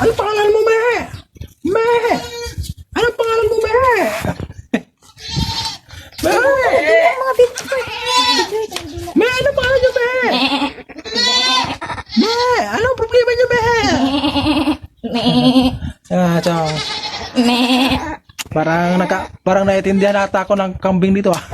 Anong pangalan mo, me? Me! Anong pangalan mo, me? Me! Mga bibig ko. Me, anong pangalan nyo, me? Me! Anong problema nyo, me? Chong. Parang naiintindihan ata ako ng kambing dito, ah.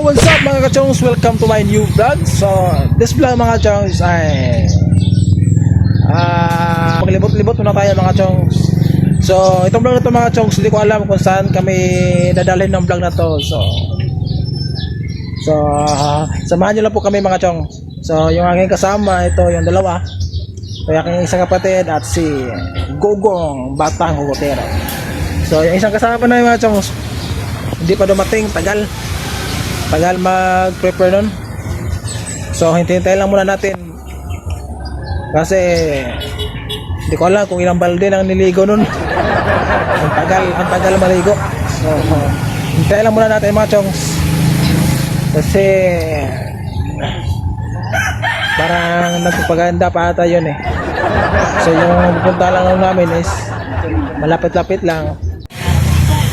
What's up mga kachongs? Welcome to my new vlog. So, this vlog mga kachongs ay maglibot-libot muna tayo mga kachongs. So, itong vlog na to mga kachongs, hindi ko alam kung saan kami dadalhin ng vlog na to. So samahan nyo lang po kami mga kachong. So, yung aking kasama, ito yung dalawa. So, yung aking isang kapatid at si Gogong, batang hugotero. So, yung isang kasama na yung mga kachongs, hindi pa dumating, tagal mag-prepare nun. So hintay lang muna natin kasi hindi ko alam kung ilang balde nang niligo nun. ang tagal maligo. So hintay lang muna natin mga chongs kasi parang nagpapaganda pa ata yun eh. So yung pupunta lang namin is malapit-lapit lang.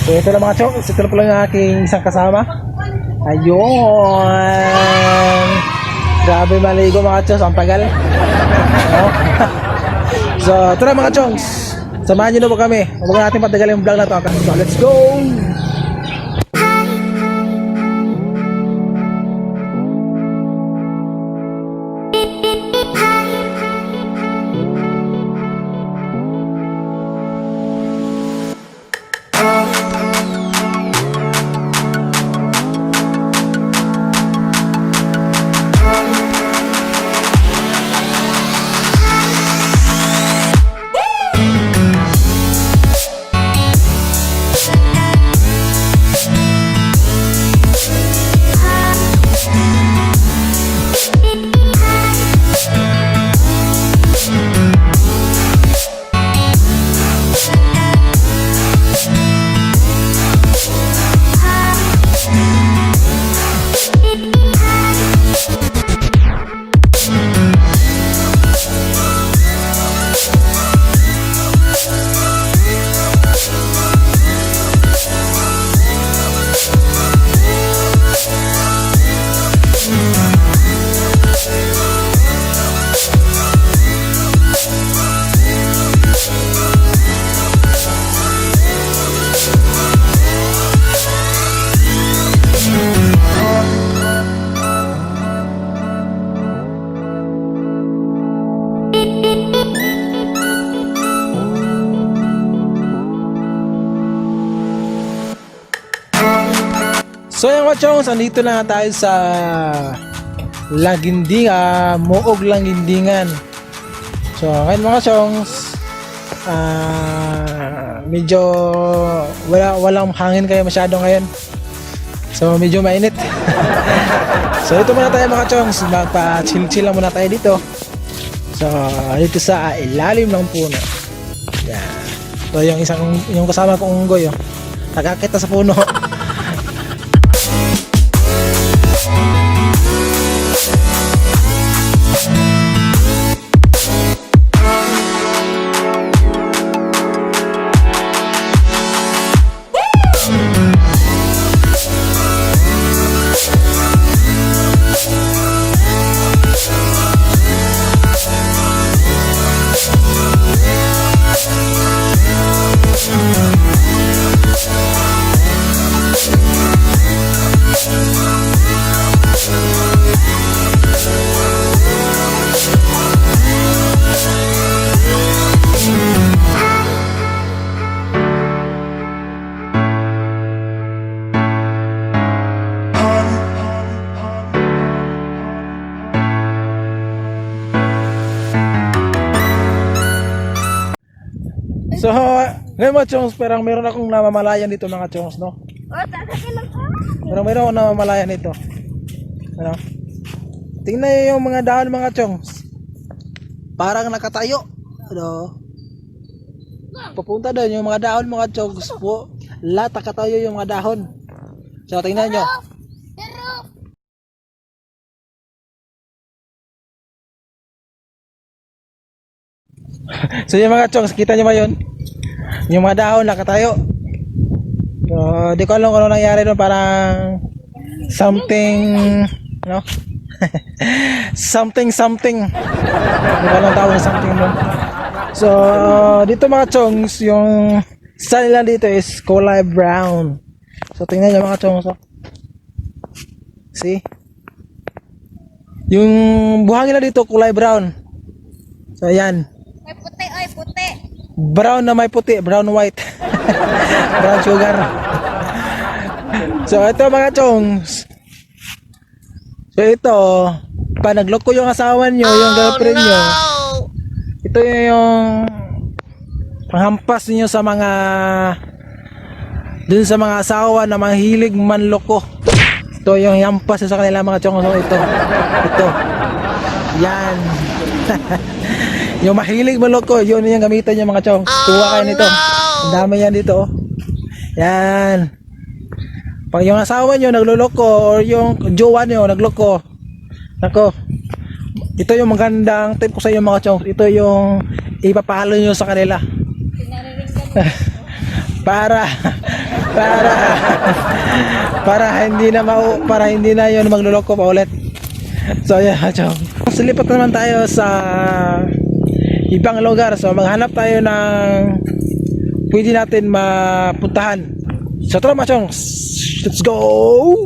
So ito lang mga chongs, ito lang pala yung aking isang kasama. Ayun, grabe maligo mga chongs, ang tagal. So tara mga chongs, samahan nyo na po kami. Huwag natin patagalin yung vlog na to. So let's go. So yung mga chongs, andito na tayo sa Lagindingan, Muog Lagindingan. So ngayon mga chongs, medyo walang hangin kayo masyado ngayon. So medyo mainit. So ito muna tayo mga chongs, magpa-chill-chill lang muna tayo dito. So dito sa ilalim ng puno. Yan. So yung kasama kong unggoy, nagkakita sa puno. So, ngayon mga chongs, parang meron akong namamalayan dito mga chongs, no? Oh, tatakin lang ka. Meron akong namamalayan dito. Ano? Tingnan niyo yung mga dahon mga chongs. Parang nakatayo. Ano? Papunta doon yung mga dahon mga chongs po. Lahat nakatayo yung mga dahon. So, tingnan nyo. Pero, So, yung mga chongs, kita nyo ba yun? Yung mga dahon nakatayo. So, di ko alam kung ano nangyari doon. Parang something, ano? something. Di ko alam tawag ng something doon. So, dito mga chongs, yung style nila dito is kulay brown. So, tingnan nyo mga chongs. Oh. See? Yung buhangin nila dito kulay brown. So, ayan. may puti, oy, puti. Brown na may puti, brown white. Brown sugar. So ito mga chongs. So ito, pa nagloko yung asawa nyo, yung girlfriend nyo. Ito yung panghampas niyo sa mga dun sa mga asawa na mahilig manloko. Ito yung hampas sa kanila mga chongs. So ito. Yan. Yung mahilig maloko, yun yung gamitan niya mga chong. Kuha kayo nito. Ang dami yan dito. Oh. Yan. Pag yung asawa nyo nagluloko or yung jowa nyo nagloko, nako, ito yung magandang tip ko sa inyo mga chong. Ito yung ipapahalo nyo sa kanila. para hindi na yun magluloko pa ulit. So yeah, chong. Silipat naman tayo sa ibang lugar. So maghanap tayo ng pwede natin mapuntahan. So tara mga chongs, let's go!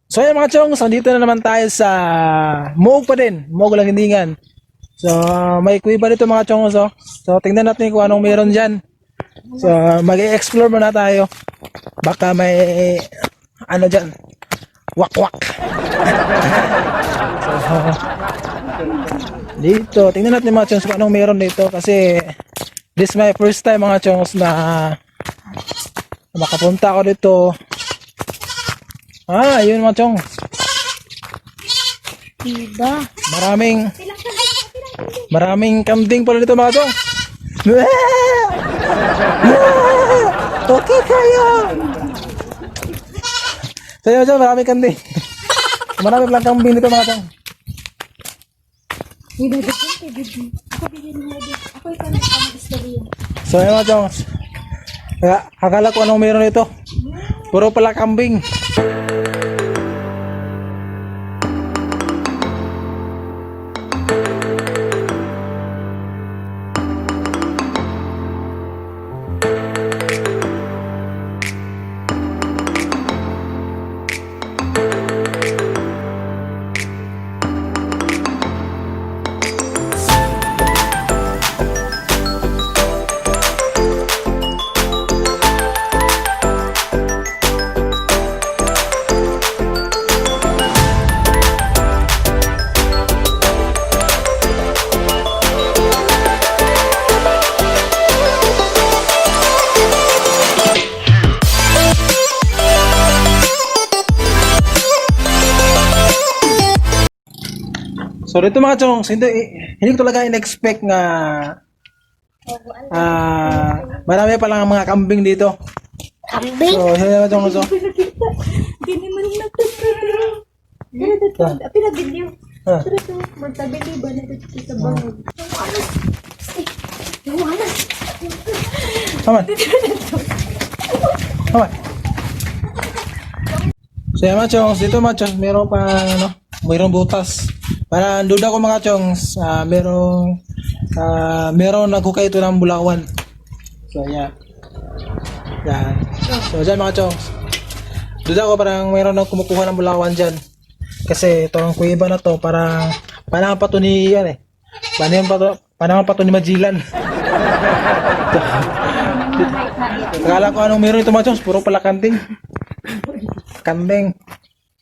So yan mga chongs, nandito na naman tayo sa Muog pa din, Muog Langindingan. So may kuiba dito mga chongs. Oh. So tingnan natin kung anong meron dyan. So mag-explore muna tayo. Baka may ano dyan, wak. So dito, tingnan natin mga chongs kung anong meron dito. Kasi this is my first time mga chongs na makapunta ako dito. Ayun mga chong. Diba? Maraming kambing pala dito mga chong. Okay kayo. So yun chong, maraming kambing. Marami palang kambing dito mga chong. So yun mga chong. Akala ko anong meron dito. Puro pala kambing. So dito mga chongs, hindi ko talaga in-expect na marami pa lang mga kambing dito. Kambing? So yun mga chongs. Hindi naman nagtuturo. Pinag-video. Ito, magtabili ba na dito sa bangod? Yung alas. Come on. So yan mga chongs, dito mga chongs, meron pa ano, mayroong butas. Para duda ko mga chongs, meron nagkukay ito ng bulawan. So yan. Yan. So dyan mga chongs. Duda ko parang mayroon nang kumukuha ng bulawan dyan. Kasi itong kuiba na to, parang panahon pa to ni, yan eh. Panahon pa to ni Magellan. Akala ko anong meron ito mga chongs, puro pala kanting. Kambing.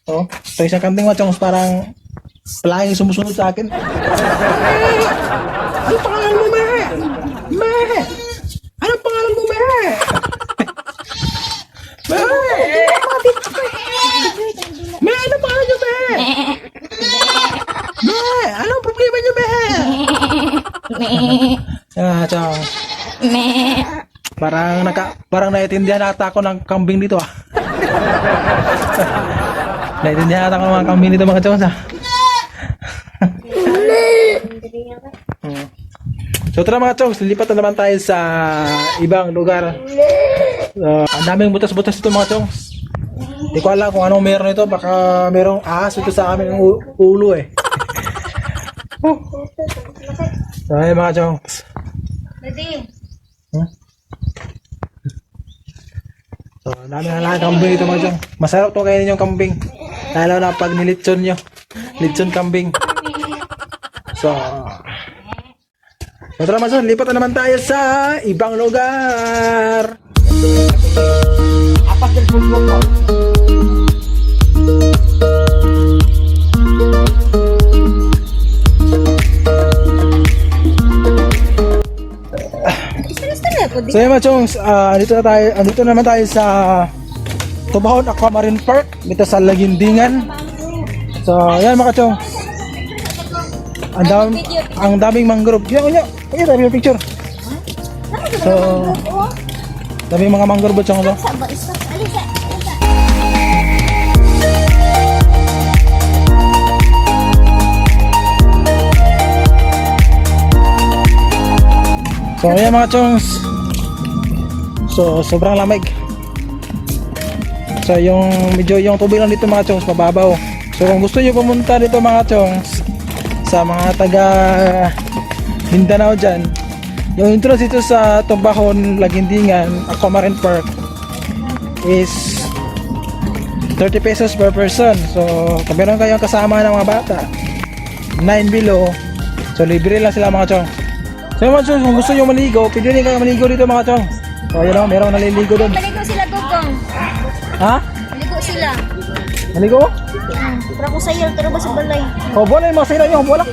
Oh, ito isang kambing mga chongs, parang palaging sumusunod sa akin. Anong pangalan mo, me? Me! Anong pangalan mo, me? Me! Me, anong pangalan nyo, me? Me! Anong problema nyo, me? Chongs. Parang naiintindihan ata ako ng kambing dito ah. Naiintindihan ata ako ng mga kambing dito mga chongs ah. So tara mga chongs, lilipat na naman tayo sa ibang lugar. Ang daming butas-butas ito mga chongs. Hindi ko alam kung anong meron ito, baka merong ahas ito sa amin ng ulo eh. So ayun mga chongs. Ready? So, dami na lang kambing ito mga chong. Masarap to kainin yung kambing. Lalo na pag nilitson nyo. Litson kambing. So, tara mga chong, lipat na naman tayo sa ibang lugar. Apat ng puso mo. So yun mga chongs, andito naman tayo sa Tubahon Aquamarine Park dito sa Lagindingan. So yan mga chongs, ang daming mangrove. Yan, daming picture. So daming mga mangrove chongs to. So ayan mga chongs. So sobrang lamig. So yung medyo yung tubig lang dito mga chongs mababaw. So kung gusto niyo pumunta dito mga chongs sa mga taga Mindanao dyan, yung entrance dito sa Tubahon Lagindingan Aquamarine Park is 30 pesos per person. So kung meron kayong kasama ng mga bata 9 below, so libre lang sila mga chongs. So mga chongs, kung gusto nyo maligo, pwede rin kayo maligo dito mga chongs. So ayun o, merong naliligo doon. Maligo sila, Gugong. Ha? Maligo sila. Maligo? Tara ko sa'yo, tara ba sa balay? O, buwan na yung mga sila nyo, buwan lang.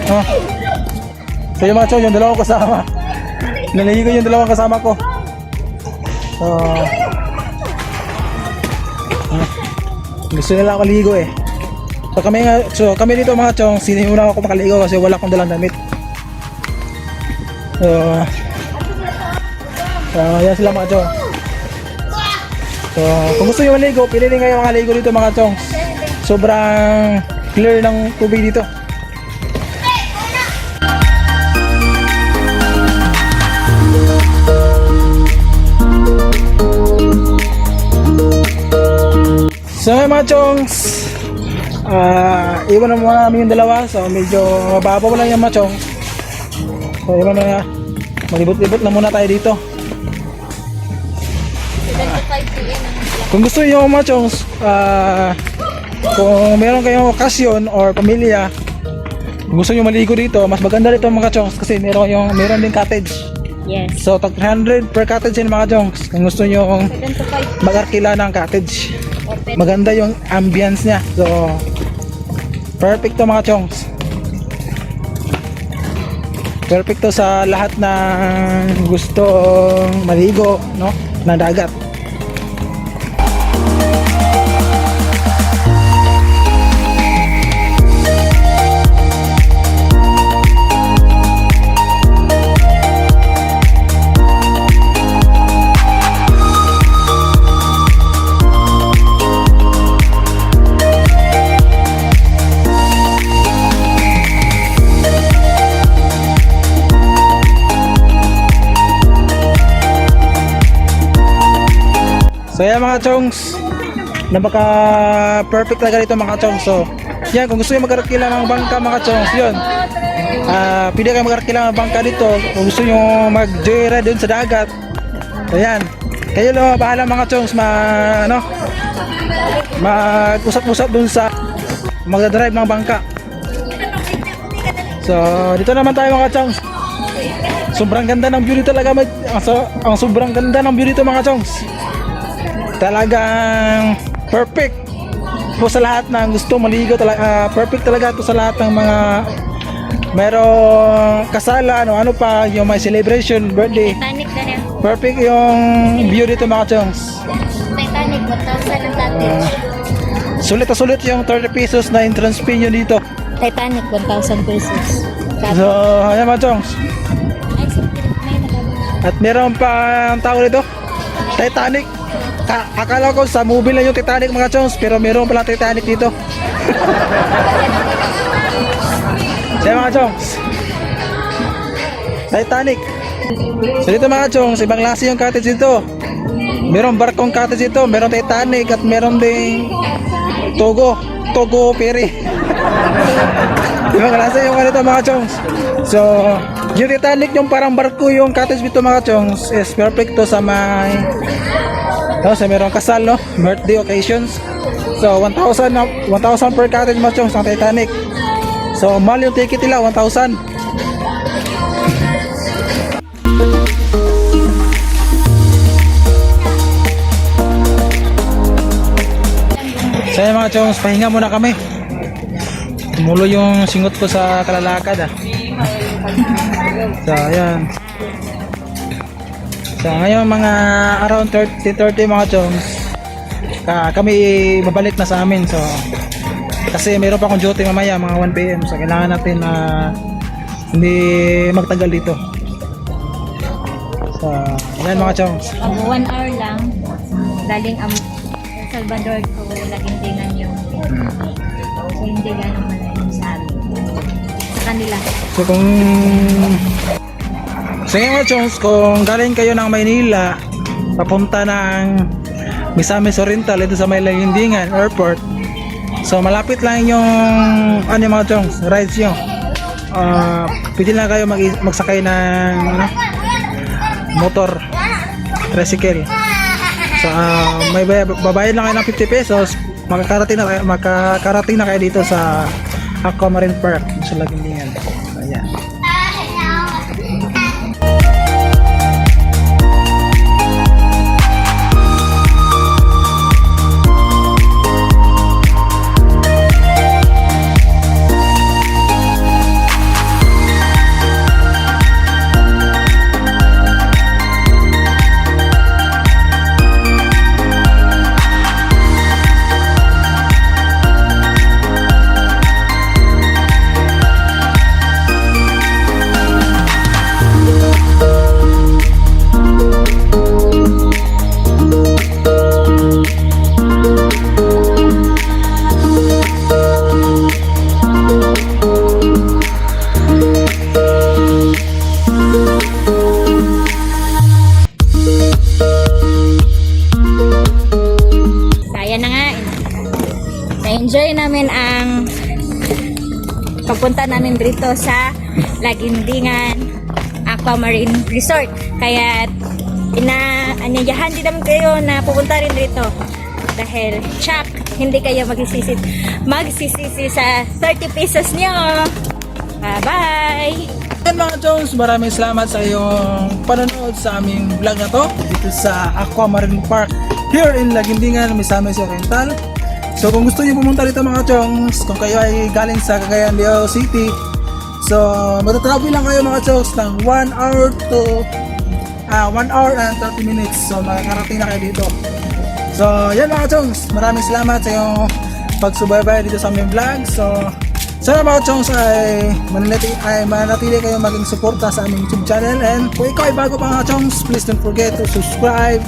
Ha? So yung mga chongs, yung dalawang kasama. Naliligo yung dalawang kasama ko. So, gusto nila ako ligo eh. So kami dito mga chong, sinihuna ako makaligo kasi wala akong dalang damit. So yan sila mga chong. So kung gusto nyo maligo, pili rin kayo makaligo dito mga chong. Sobrang clear ng tubig dito. So mga chongs, iwan na muna namin yung dalawa. So medyo mababaw lang yung mga chongs. So iwan na, malibot-libot na muna tayo dito. Kung gusto nyo mga chongs, kung meron kayong okasyon or pamilya, kung gusto nyo maligo dito, mas maganda dito mga chongs kasi meron din cottage. Yes. So tag 300 per cottage yun mga chongs. Kung gusto nyo mag-arkila ng cottage, maganda yung ambience niya. So perfect to mga chongs. Perfect to sa lahat ng gustong maligo, no, ng dagat. So yan mga chongs, na baka perfect talaga dito mga chong. So yan, kung gusto nyo mag-arkila ng bangka mga chong, yun, pwede kayo mag-arkila ng bangka dito. Kung gusto nyo mag-joyride dun sa dagat, so yan, kayo lang bahala mga chongs, mag-usap-usap dun sa magdadrive ng bangka. So dito naman tayo mga chongs. Sobrang ganda ng view dito talaga, ang sobrang ganda ng view dito mga chongs. Talagang perfect po sa lahat ng gusto maligo talaga. Perfect talaga to sa lahat ng mga merong kasala, ano pa, yung may celebration, birthday. Titanic na rin. Perfect yung view dito mga chongs. Titanic, 1,000 ang dati. Sulit na sulit yung 30 pesos na entrance fee nyo dito. Titanic, 1,000 pesos. So ayan mga chongs. Ay, may nagagawa. At meron pa ang tao dito, Titanic. Akala ko sa movie lang yung Titanic mga chongs, pero meron pala Titanic dito. Siya mga chongs, Titanic. So dito mga chongs, ibang klase yung cottage dito. Meron barkong cottage dito, meron Titanic, at meron ding Togo Ferry. Ibang klase yung dito mga chongs. So yung Titanic, yung parang barko yung cottage dito mga chongs, is perfect to sa may sa merong kasal, no, birthday occasions. So 1,000 per cottage mga chongs ang Titanic. So mahal yung ticket nila, 1,000. So yun mga chongs, pahinga muna kami. Tumulo yung singot ko sa kalalakad So ayan. So ngayon mga around 30 mga chongs, kami babalik na sa amin. So kasi meron pa akong duty mamaya mga 1 PM. So kailangan natin na hindi magtagal dito. So ayan mga chongs. 1 hour lang. Daling El Salvador ko laging tingnan yung so hindi ganun malayo sa amin. Sa kanila. So kung mga chongs, kung galing kayo ng Maynila papunta ng Misamis Oriental ito sa may Lagindingan Airport, so malapit lang yung mga chongs, rides nyo. Pwede lang kayo magsakay ng motor, tricycle. So may babayad lang kayo ng 50 pesos, makakarating na kayo dito sa Aquamarine Park sa Lagindingan. Ayan. Na-enjoy namin ang pagpunta namin dito sa Lagindingan Aquamarine Resort. Kaya inaanyayahan din namin kayo na pupunta rin dito dahil check, hindi kayo magsisisi sa 30 pesos nyo. Bye-bye! Yan mga chongs, maraming salamat sa iyong panonood sa aming vlog na to dito sa Aquamarine Park here in Lagindingan, Misamis Oriental. So kung gusto niyo pumunta dito mga chongs, kung kayo ay galing sa Cagayan de Oro City, so magta-travel lang kayo mga chongs ng 1 hour and 30 minutes. So makakarating na kayo dito. So yan mga chongs, maraming salamat sa iyong pagsubaybay dito sa aming vlog. So sana mga chongs ay manatili kayo maging suporta sa aming YouTube channel. And kung ikaw ay bago pa mga chongs, please don't forget to subscribe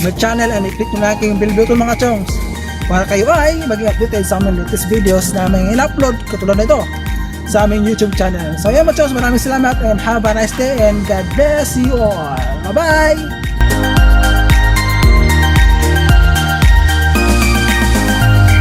my channel and i-click mo na aking bell button mga chongs para kayo ay maging updated sa aming latest videos na may in-upload katulad nito sa aming YouTube channel. So yan mga chongs, maraming salamat and have a nice day and God bless you all. Bye bye!